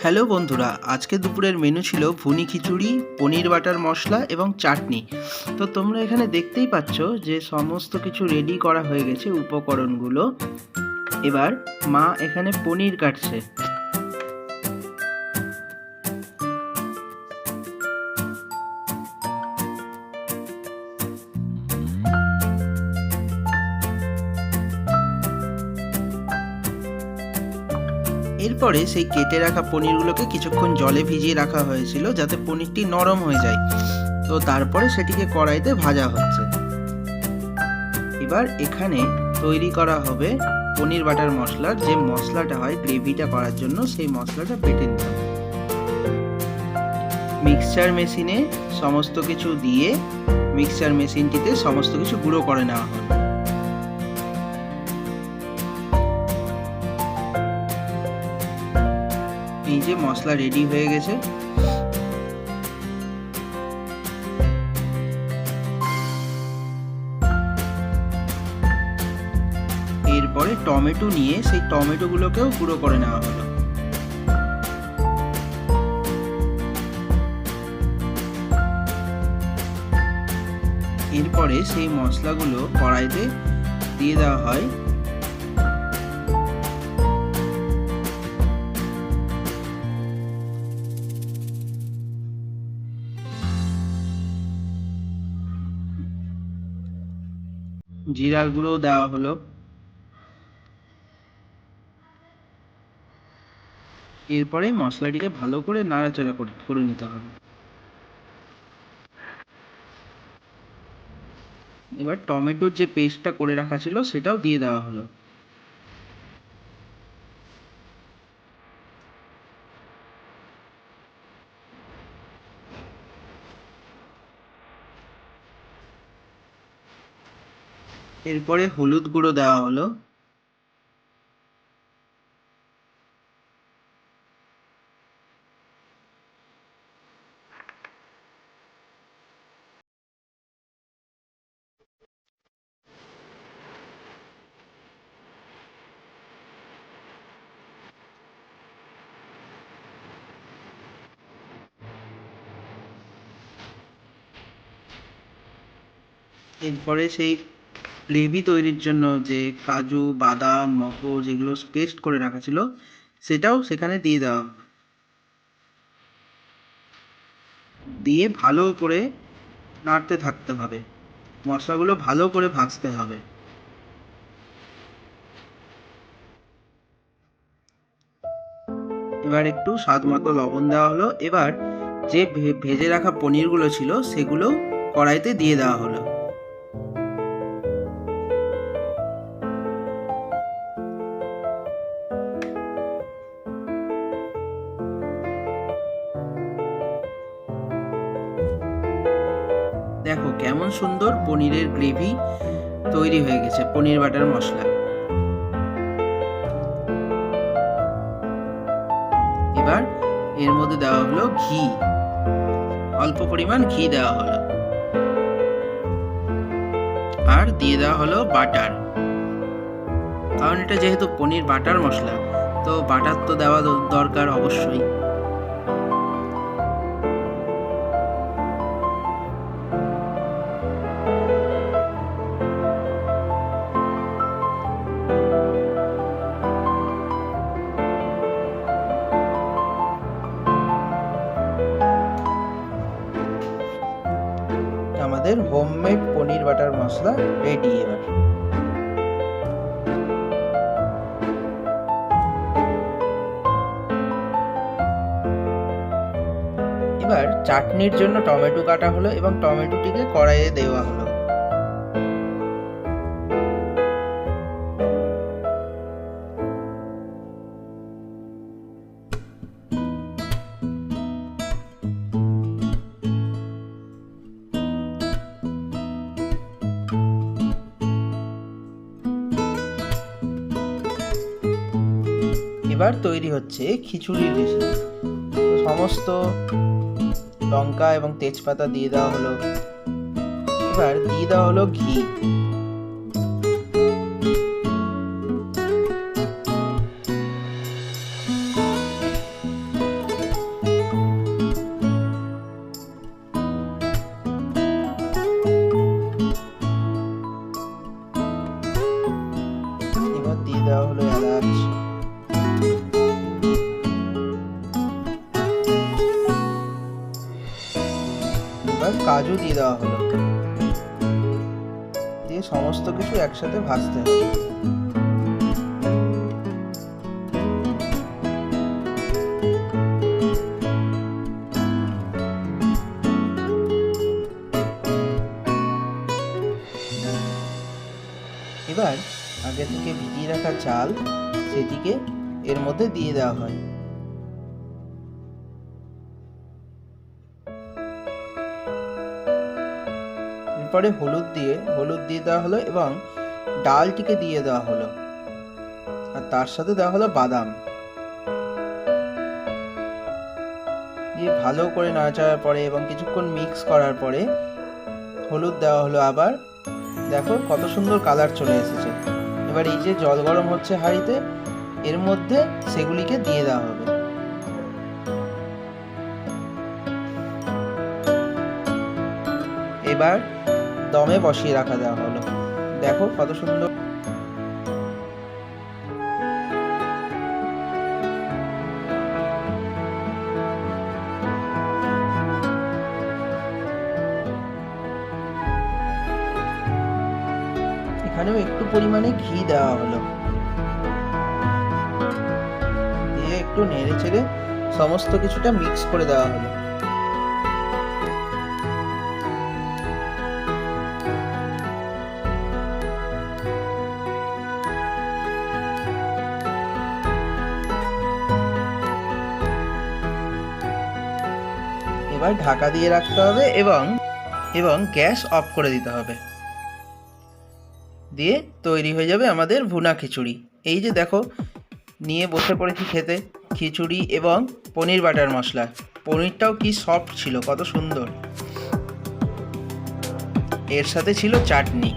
Hello বন্ধুরা, আজকে দুপুরের মেনু ছিল ভুনি খিচুড়ি, পনির বাটার মশলা এবং চাটনি। তো তোমরা এখানে দেখতেই পাচ্ছ যে সমস্ত কিছু রেডি করা হয়ে গেছে উপকরণগুলো। এবার মা এখানে পনির কাটছে। এরপরে সেই কেটে রাখা পনিরগুলোকে কিছুক্ষণ জলে ভিজিয়ে রাখা হয়েছিল যাতে পনিরটি নরম হয়ে যায়। তো তারপরে সেটিকে কড়াইতে ভাজা হচ্ছে। এবার এখানে তৈরি করা হবে পনির বাটার মশলার যে মশলাটা হয় গ্রেভিটা করার জন্য, সেই মশলাটা বেটে নিতে হবে। মিক্সচার মেশিনে সমস্ত কিছু দিয়ে মিক্সচার মেশিনটিতে সমস্ত কিছু গুঁড়ো করে নেওয়া হবে। এই যে মশলা রেডি হয়ে গেছে। এরপরে টমেটো নিয়ে সেই টমেটোগুলোকেও গুঁড়ো করে নেওয়া হলো। এরপরে সেই মশলাগুলো কড়াইতে দিয়ে দেওয়া হয়। জিরার গুঁড়ো দেওয়া হলো। এরপরে মশলাটিকে ভালো করে নাড়াচাড়া করে নিতে হবে। এবার টমেটোর যে পেস্টটা করে রাখা ছিল সেটাও দিয়ে দেওয়া হলো। এরপরে হলুদ গুঁড়ো দেওয়া হলো। এরপরে সেই গ্রেভি তৈরির জন্য যে কাজু, বাদাম, মগজ এগুলো পেস্ট করে রাখা ছিল সেটাও সেখানে দিয়ে দেওয়া। দিয়ে ভালো করে নাড়তে থাকতে হবে। মশলাগুলো ভালো করে ভাজতে হবে। এবার একটু স্বাদ মতো লবণ দেওয়া হলো। এবার যে ভেজে রাখা পনিরগুলো ছিল সেগুলো কড়াইতে দিয়ে দেওয়া হলো। দেখো কেমন সুন্দর পনিরের গ্রেভি তৈরি হয়ে গেছে পনির বাটার মশলা। এবার এর মধ্যে দেওয়া হলো ঘি, অল্প পরিমাণ ঘি দেওয়া হলো। আর দিয়ে দেওয়া হলো বাটার, কারণ এটা যেহেতু পনির বাটার মশলা তো বাটার তো দেওয়া দরকার অবশ্যই। আমাদের হোমমেড পনির বাটার মশলা রেডি। এবার চাটনির জন্য টমেটো কাটা হলো এবং টমেটোটিকে কড়াইয়ে দেওয়া হলো। এবার তৈরি হচ্ছে খিচুড়ির রেসিপি। সমস্ত লঙ্কা এবং তেজপাতা দিয়ে দেওয়া হলো। এবার দিয়ে দেওয়া হলো ঘি। কাজু দিয়ে দেওয়া হলো, দিয়ে সমস্ত কিছু একসাথে ভাজতে হবে। এবার আগে থেকে ভিজিয়ে রাখা চাল সেটিকে এর মধ্যে দিয়ে দেওয়া হয়। এরপরে হলুদ দিয়ে দেওয়া হলো এবং ডালটিকে দিয়ে দেওয়া হলো, আর তার সাথে দেওয়া হলো বাদাম। দিয়ে ভালো করে নাড়াচাড়ার পরে এবং কিছুক্ষণ মিক্স করার পরে হলুদ দেওয়া হলো আবার। দেখো কত সুন্দর কালার চলে এসেছে। এবার এই যে জল গরম হচ্ছে হাঁড়িতে, এর মধ্যে সেগুলিকে দিয়ে দেওয়া হবে। এবার দমে বসিয়ে রাখা দেওয়া হলো। দেখো কত সুন্দর। এখানেও একটু পরিমাণে ঘি দেওয়া হলো, দিয়ে একটু নেড়ে চেড়ে সমস্ত কিছুটা মিক্স করে দেওয়া হলো। এবার ঢাকা দিয়ে রাখতে হবে এবং গ্যাস অফ করে দিতে হবে। দিয়ে তৈরি হয়ে যাবে আমাদের ভুনা খিচুড়ি। এই যে দেখো নিয়ে বসে পড়েছি খেতে, খিচুড়ি এবং পনির বাটার মশলা। পনিরটাও কি সফট ছিল, কত সুন্দর। এর সাথে ছিল চাটনি।